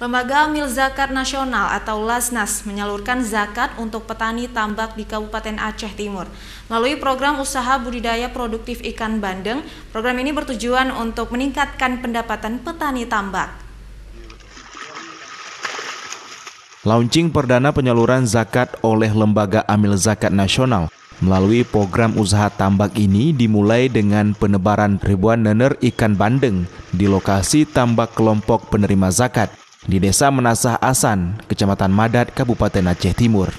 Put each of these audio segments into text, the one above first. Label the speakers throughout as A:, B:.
A: Lembaga Amil Zakat Nasional atau Lasnas menyalurkan zakat untuk petani tambak di Kabupaten Aceh Timur. Melalui program usaha budidaya produktif ikan bandeng, program ini bertujuan untuk meningkatkan pendapatan petani tambak.
B: Launching perdana penyaluran zakat oleh Lembaga Amil Zakat Nasional melalui program usaha tambak ini dimulai dengan penebaran ribuan nener ikan bandeng di lokasi tambak kelompok penerima zakat di Desa Menasah Asan, Kecamatan Madat, Kabupaten Aceh Timur.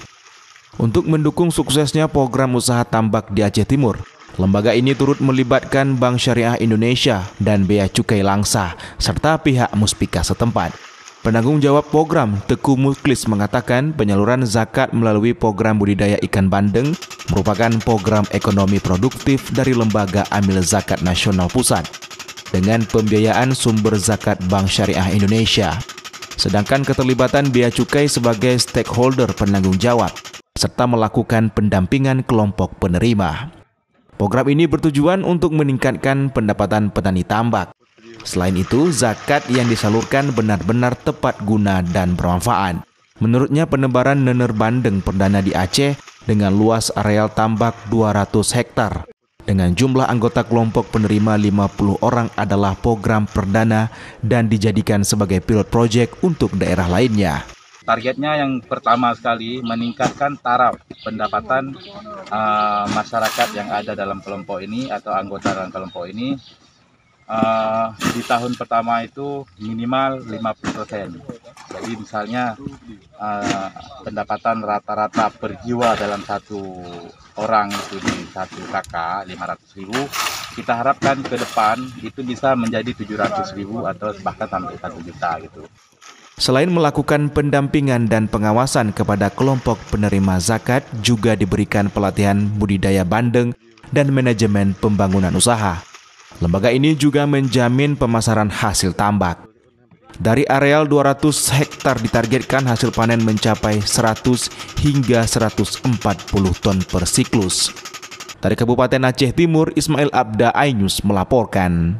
B: Untuk mendukung suksesnya program usaha tambak di Aceh Timur, lembaga ini turut melibatkan Bank Syariah Indonesia dan Bea Cukai Langsa, serta pihak muspika setempat. Penanggung jawab program, Teku Muklis, mengatakan penyaluran zakat melalui program budidaya ikan bandeng merupakan program ekonomi produktif dari Lembaga Amil Zakat Nasional Pusat dengan pembiayaan sumber zakat Bank Syariah Indonesia. Sedangkan keterlibatan Bea Cukai sebagai stakeholder penanggung jawab, serta melakukan pendampingan kelompok penerima. Program ini bertujuan untuk meningkatkan pendapatan petani tambak. Selain itu, zakat yang disalurkan benar-benar tepat guna dan bermanfaat. Menurutnya, penebaran nener bandeng perdana di Aceh dengan luas areal tambak 200 hektar. Dengan jumlah anggota kelompok penerima 50 orang adalah program perdana dan dijadikan sebagai pilot project untuk daerah lainnya.
C: Targetnya yang pertama sekali meningkatkan taraf pendapatan masyarakat yang ada dalam kelompok ini atau anggota dalam kelompok ini. Di tahun pertama itu minimal 50%. Jadi misalnya pendapatan rata-rata per jiwa dalam satu orang itu di satu kakak 500.000, kita harapkan ke depan itu bisa menjadi 700.000 atau bahkan sampai 1 juta gitu.
B: Selain melakukan pendampingan dan pengawasan kepada kelompok penerima zakat, juga diberikan pelatihan budidaya bandeng dan manajemen pembangunan usaha. Lembaga ini juga menjamin pemasaran hasil tambak. Dari areal 200 hektar ditargetkan hasil panen mencapai 100 hingga 140 ton per siklus. Dari Kabupaten Aceh Timur, Ismail Abda, iNews melaporkan.